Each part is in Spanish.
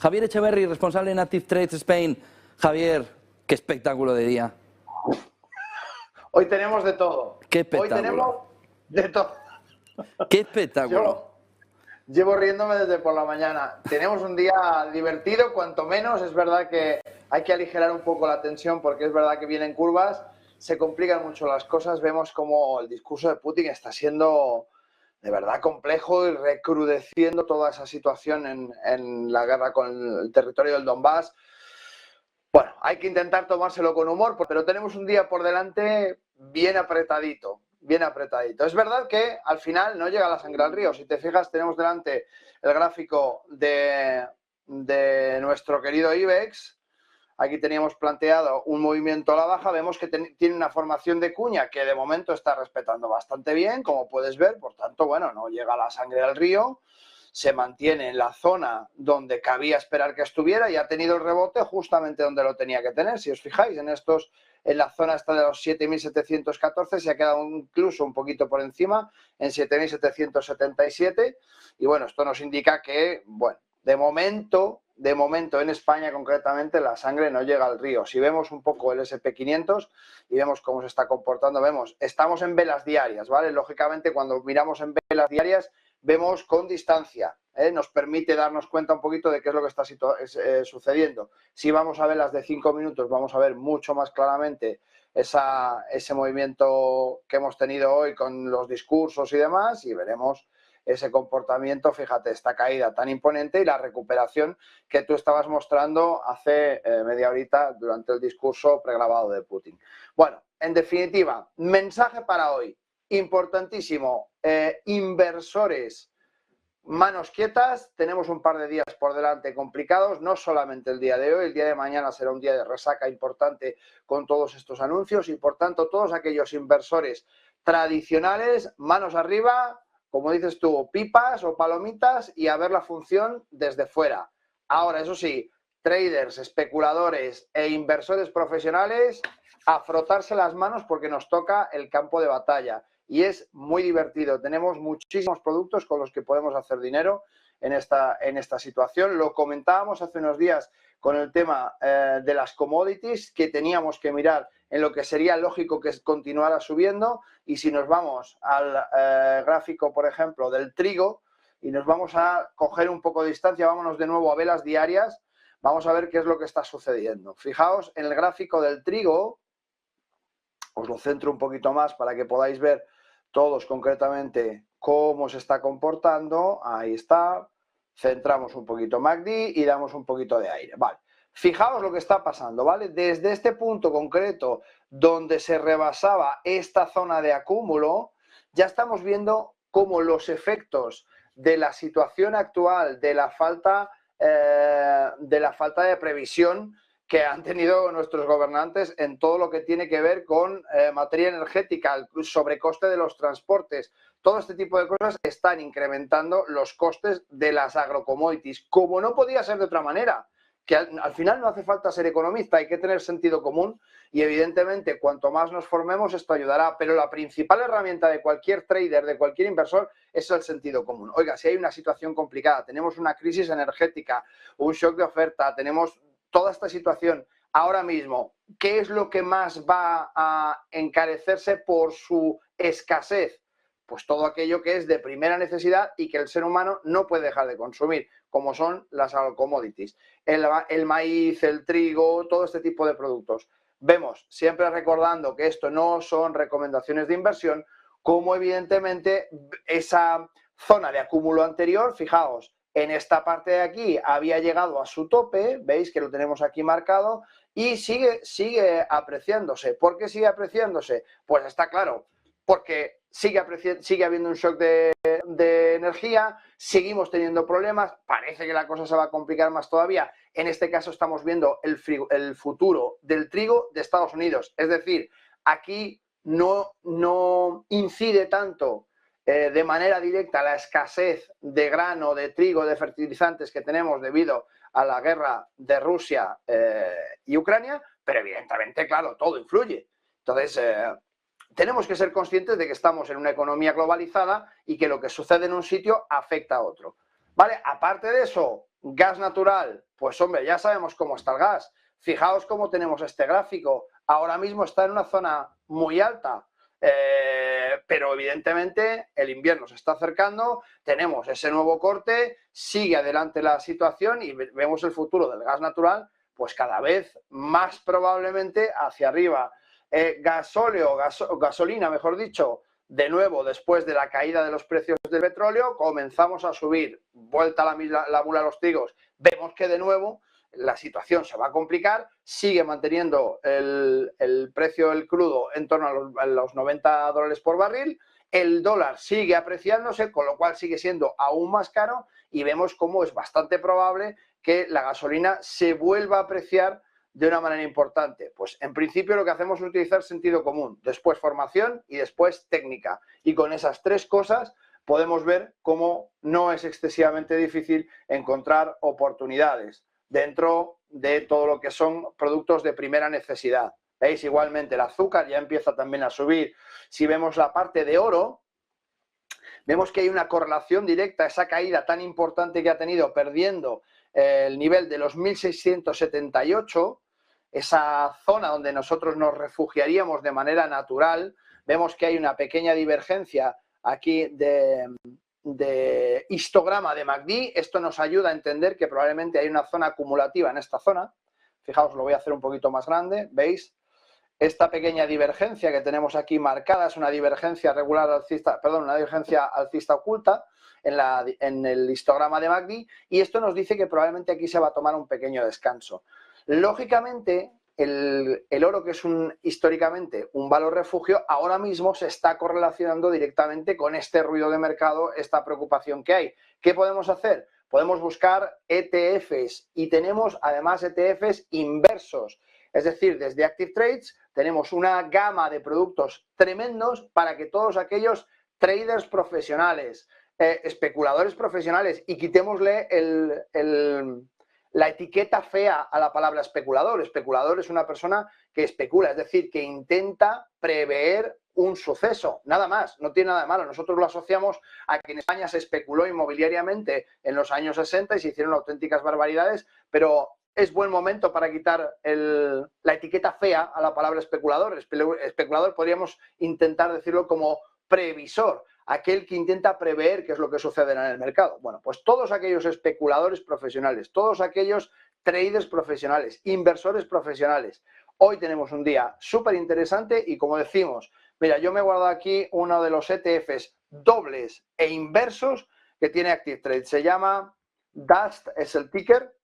Javier Echeverry, responsable en Active Trades Spain. Javier, qué espectáculo de día. Hoy tenemos de todo. Qué espectáculo. Hoy tenemos de todo. Qué espectáculo. Llevo riéndome desde por la mañana. Tenemos un día divertido, cuanto menos. Es verdad que hay que aligerar un poco la tensión porque es verdad que vienen curvas, se complican mucho las cosas. Vemos como el discurso de Putin está siendo de verdad complejo y recrudeciendo toda esa situación en la guerra con el territorio del Donbass. Bueno, hay que intentar tomárselo con humor, pero tenemos un día por delante bien apretadito, bien apretadito. Es verdad que al final no llega la sangre al río. Si te fijas, tenemos delante el gráfico de nuestro querido IBEX. Aquí teníamos planteado un movimiento a la baja. Vemos que tiene una formación de cuña que de momento está respetando bastante bien, como puedes ver. Por tanto, bueno, no llega la sangre al río. Se mantiene en la zona donde cabía esperar que estuviera y ha tenido el rebote justamente donde lo tenía que tener. Si os fijáis, en la zona esta de los 7.714 se ha quedado incluso un poquito por encima, en 7.777. Y bueno, esto nos indica que, bueno, de momento en España concretamente la sangre no llega al río. Si vemos un poco el SP500 y vemos cómo se está comportando, estamos en velas diarias, ¿vale? Lógicamente cuando miramos en velas diarias vemos con distancia, nos permite darnos cuenta un poquito de qué es lo que está sucediendo. Si vamos a velas de 5 minutos vamos a ver mucho más claramente ese movimiento que hemos tenido hoy con los discursos y demás, y veremos ese comportamiento, fíjate, esta caída tan imponente y la recuperación que tú estabas mostrando hace media horita durante el discurso pregrabado de Putin. Bueno, en definitiva, mensaje para hoy, importantísimo, inversores, manos quietas, tenemos un par de días por delante complicados, no solamente el día de hoy, el día de mañana será un día de resaca importante con todos estos anuncios y por tanto todos aquellos inversores tradicionales, manos arriba, como dices tú, pipas o palomitas y a ver la función desde fuera. Ahora, eso sí, traders, especuladores e inversores profesionales, a frotarse las manos porque nos toca el campo de batalla. Y es muy divertido. Tenemos muchísimos productos con los que podemos hacer dinero en esta situación. Lo comentábamos hace unos días con el tema de las commodities, que teníamos que mirar en lo que sería lógico que continuara subiendo. Y si nos vamos al gráfico, por ejemplo, del trigo, y nos vamos a coger un poco de distancia, vámonos de nuevo a velas diarias, vamos a ver qué es lo que está sucediendo. Fijaos en el gráfico del trigo, os lo centro un poquito más para que podáis ver todos concretamente cómo se está comportando. Ahí está. Centramos un poquito MACD y damos un poquito de aire. Vale. Fijaos lo que está pasando, ¿vale? Desde este punto concreto donde se rebasaba esta zona de acúmulo, ya estamos viendo cómo los efectos de la situación actual, de la falta de previsión que han tenido nuestros gobernantes en todo lo que tiene que ver con materia energética, el sobrecoste de los transportes, todo este tipo de cosas están incrementando los costes de las agrocommodities, como no podía ser de otra manera, que al final no hace falta ser economista, hay que tener sentido común y evidentemente cuanto más nos formemos esto ayudará, pero la principal herramienta de cualquier trader, de cualquier inversor, es el sentido común. Oiga, si hay una situación complicada, tenemos una crisis energética, un shock de oferta, tenemos toda esta situación ahora mismo, ¿qué es lo que más va a encarecerse por su escasez? Pues todo aquello que es de primera necesidad y que el ser humano no puede dejar de consumir, como son las agrocommodities, el maíz, el trigo, todo este tipo de productos. Vemos, siempre recordando que esto no son recomendaciones de inversión, como evidentemente esa zona de acúmulo anterior, fijaos, en esta parte de aquí había llegado a su tope, veis que lo tenemos aquí marcado, y sigue apreciándose. ¿Por qué sigue apreciándose? Pues está claro, porque sigue habiendo un shock de energía, seguimos teniendo problemas, parece que la cosa se va a complicar más todavía. En este caso estamos viendo el futuro del trigo de Estados Unidos, es decir, aquí no incide tanto de manera directa la escasez de grano, de trigo, de fertilizantes que tenemos debido a la guerra de Rusia y Ucrania, pero evidentemente, claro, todo influye. Entonces, tenemos que ser conscientes de que estamos en una economía globalizada y que lo que sucede en un sitio afecta a otro. ¿Vale? Aparte de eso, gas natural, Pues hombre, ya sabemos cómo está el gas. Fijaos cómo tenemos este gráfico. Ahora mismo está en una zona muy alta, pero evidentemente el invierno se está acercando, tenemos ese nuevo corte, sigue adelante la situación y vemos el futuro del gas natural pues cada vez más probablemente hacia arriba. Gasolina, mejor dicho, de nuevo, después de la caída de los precios del petróleo, comenzamos a subir, vuelta la mula a los trigos, vemos que de nuevo la situación se va a complicar, sigue manteniendo el precio del crudo en torno a los $90 por barril, el dólar sigue apreciándose, con lo cual sigue siendo aún más caro y vemos cómo es bastante probable que la gasolina se vuelva a apreciar de una manera importante. Pues en principio lo que hacemos es utilizar sentido común, después formación y después técnica. Y con esas tres cosas podemos ver cómo no es excesivamente difícil encontrar oportunidades dentro de todo lo que son productos de primera necesidad. ¿Veis? Igualmente el azúcar ya empieza también a subir. Si vemos la parte de oro, vemos que hay una correlación directa, esa caída tan importante que ha tenido perdiendo el nivel de los 1678, esa zona donde nosotros nos refugiaríamos de manera natural. Vemos que hay una pequeña divergencia aquí de histograma de MACD. Esto nos ayuda a entender que probablemente hay una zona acumulativa en esta zona. Fijaos, lo voy a hacer un poquito más grande, ¿veis? Esta pequeña divergencia que tenemos aquí marcada es una divergencia regular alcista, perdón, una divergencia alcista oculta en el histograma de MACD, y esto nos dice que probablemente aquí se va a tomar un pequeño descanso. Lógicamente, el oro, que es históricamente un valor refugio, ahora mismo se está correlacionando directamente con este ruido de mercado, esta preocupación que hay. ¿Qué podemos hacer? Podemos buscar ETFs y tenemos además ETFs inversos. Es decir, desde Active Trades tenemos una gama de productos tremendos para que todos aquellos traders profesionales, especuladores profesionales, y quitémosle la etiqueta fea a la palabra especulador. Especulador es una persona que especula, es decir, que intenta prever un suceso, nada más, no tiene nada de malo. Nosotros lo asociamos a que en España se especuló inmobiliariamente en los años 60 y se hicieron auténticas barbaridades, pero es buen momento para quitar la etiqueta fea a la palabra especulador. Especulador podríamos intentar decirlo como previsor, aquel que intenta prever qué es lo que sucede en el mercado. Bueno, pues todos aquellos especuladores profesionales, todos aquellos traders profesionales, inversores profesionales. Hoy tenemos un día súper interesante y, como decimos, mira, yo me he guardado aquí uno de los ETFs dobles e inversos que tiene Active Trade. Se llama DUST, es el ticker,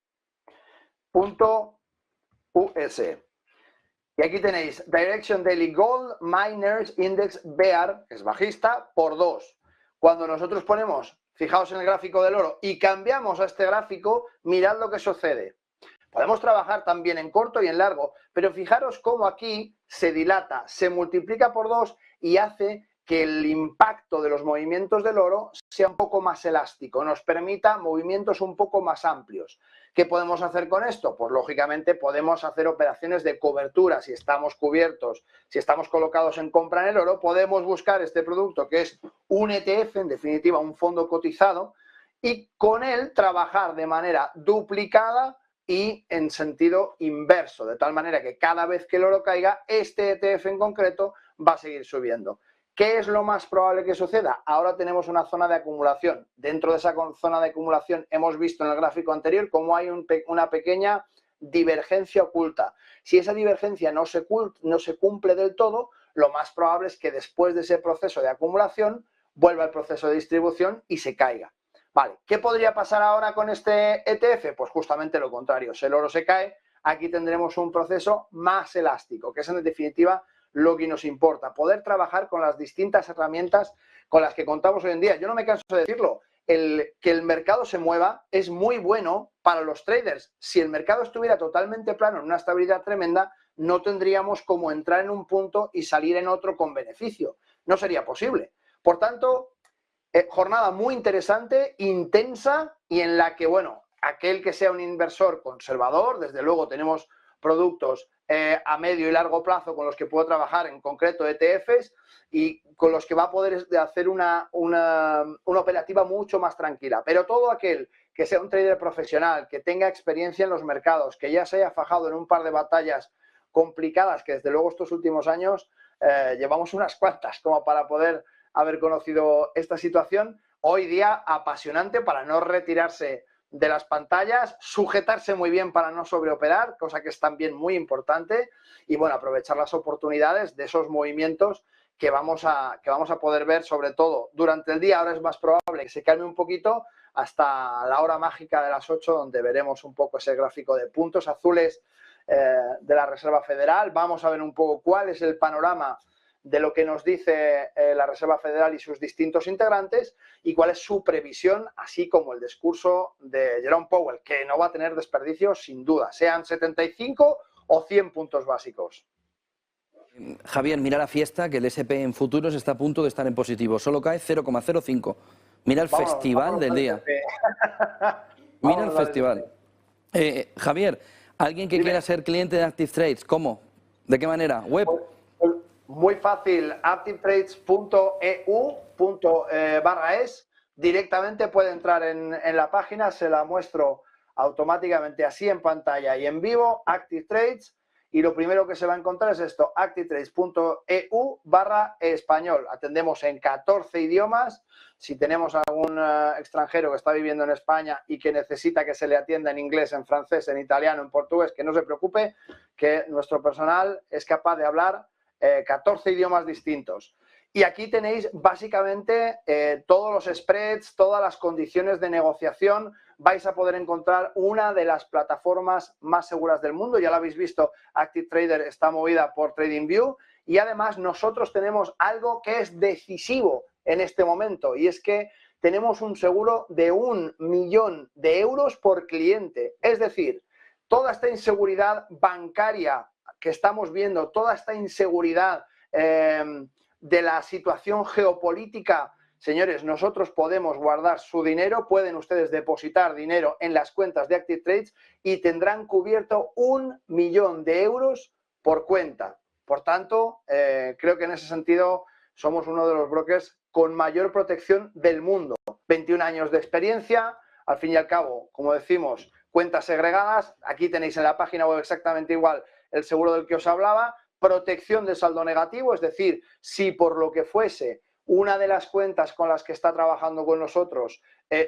.us. Y aquí tenéis Direction Daily Gold Miners Index Bear, que es bajista, por 2. Cuando nosotros ponemos, fijaos en el gráfico del oro, y cambiamos a este gráfico, mirad lo que sucede. Podemos trabajar también en corto y en largo, pero fijaros cómo aquí se dilata, se multiplica por 2 y hace que el impacto de los movimientos del oro sea un poco más elástico, nos permita movimientos un poco más amplios. ¿Qué podemos hacer con esto? Pues lógicamente podemos hacer operaciones de cobertura. Si estamos cubiertos, si estamos colocados en compra en el oro, podemos buscar este producto que es un ETF, en definitiva un fondo cotizado, y con él trabajar de manera duplicada y en sentido inverso, de tal manera que cada vez que el oro caiga, este ETF en concreto va a seguir subiendo. ¿Qué es lo más probable que suceda? Ahora tenemos una zona de acumulación. Dentro de esa zona de acumulación hemos visto en el gráfico anterior cómo hay una pequeña divergencia oculta. Si esa divergencia no se cumple del todo, lo más probable es que después de ese proceso de acumulación vuelva el proceso de distribución y se caiga. Vale, ¿qué podría pasar ahora con este ETF? Pues justamente lo contrario. Si el oro se cae, aquí tendremos un proceso más elástico, que es en definitiva lo que nos importa, poder trabajar con las distintas herramientas con las que contamos hoy en día. Yo no me canso de decirlo, que el mercado se mueva es muy bueno para los traders. Si el mercado estuviera totalmente plano, en una estabilidad tremenda, no tendríamos cómo entrar en un punto y salir en otro con beneficio. No sería posible. Por tanto, jornada muy interesante, intensa, y en la que, bueno, aquel que sea un inversor conservador, desde luego tenemos productos a medio y largo plazo con los que puedo trabajar, en concreto ETFs, y con los que va a poder hacer una operativa mucho más tranquila. Pero todo aquel que sea un trader profesional, que tenga experiencia en los mercados, que ya se haya fajado en un par de batallas complicadas, que desde luego estos últimos años llevamos unas cuantas como para poder haber conocido esta situación. Hoy día apasionante para no retirarse de las pantallas, sujetarse muy bien para no sobreoperar, cosa que es también muy importante, y bueno, aprovechar las oportunidades de esos movimientos que vamos a poder ver, sobre todo durante el día. Ahora es más probable que se calme un poquito hasta la hora mágica de las 8, donde veremos un poco ese gráfico de puntos azules de la Reserva Federal. Vamos a ver un poco cuál es el panorama de lo que nos dice la Reserva Federal y sus distintos integrantes y cuál es su previsión, así como el discurso de Jerome Powell, que no va a tener desperdicio sin duda, sean 75 o 100 puntos básicos. Javier, mira la fiesta, que el S&P en futuros está a punto de estar en positivo, solo cae 0,05. Mira el festival del día. Mira el festival. Javier, alguien que quiera ser cliente de Active Trades, ¿cómo? ¿De qué manera? ¿Web? Muy fácil, activetrades.eu/es. Directamente puede entrar en la página, se la muestro automáticamente así en pantalla y en vivo, Active Trades, y lo primero que se va a encontrar es esto, activetrades.eu/español. Atendemos en 14 idiomas. Si tenemos algún extranjero que está viviendo en España y que necesita que se le atienda en inglés, en francés, en italiano, en portugués, que no se preocupe, que nuestro personal es capaz de hablar 14 idiomas distintos. Y aquí tenéis básicamente todos los spreads, todas las condiciones de negociación. Vais a poder encontrar una de las plataformas más seguras del mundo. Ya lo habéis visto, Active Trader está movida por TradingView. Y además nosotros tenemos algo que es decisivo en este momento, y es que tenemos un seguro de 1 millón de euros por cliente. Es decir, toda esta inseguridad bancaria que estamos viendo, toda esta inseguridad de la situación geopolítica, señores, nosotros podemos guardar su dinero, pueden ustedes depositar dinero en las cuentas de Active Trades y tendrán cubierto 1 millón de euros por cuenta. Por tanto, creo que en ese sentido somos uno de los brokers con mayor protección del mundo. 21 años de experiencia, al fin y al cabo, como decimos, cuentas segregadas. Aquí tenéis en la página web exactamente igual el seguro del que os hablaba, protección de saldo negativo, es decir, si por lo que fuese una de las cuentas con las que está trabajando con nosotros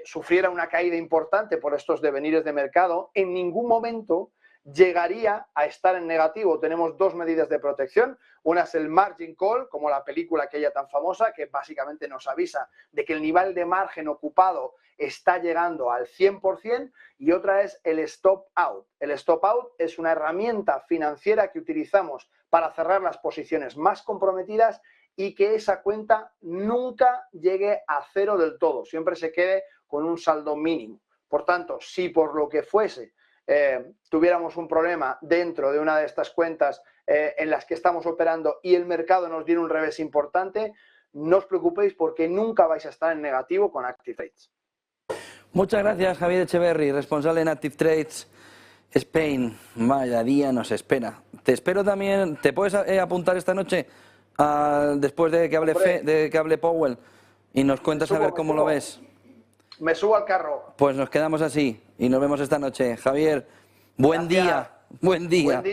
sufriera una caída importante por estos devenires de mercado, en ningún momento llegaría a estar en negativo. Tenemos dos medidas de protección. Una es el margin call, como la película aquella tan famosa, que básicamente nos avisa de que el nivel de margen ocupado está llegando al 100%, y otra es el stop out. El stop out es una herramienta financiera que utilizamos para cerrar las posiciones más comprometidas y que esa cuenta nunca llegue a cero del todo, siempre se quede con un saldo mínimo. Por tanto, si por lo que fuese tuviéramos un problema dentro de una de estas cuentas en las que estamos operando y el mercado nos diera un revés importante, no os preocupéis porque nunca vais a estar en negativo con Active Trades. Muchas gracias, Javier Echeverry, responsable en Active Trades Spain. Vaya día nos espera. Te espero también. ¿Te puedes apuntar esta noche después de que hable Powell y nos cuentas a ver cómo lo ves? Me subo al carro. Pues nos quedamos así y nos vemos esta noche. Javier, buen día. Buen día.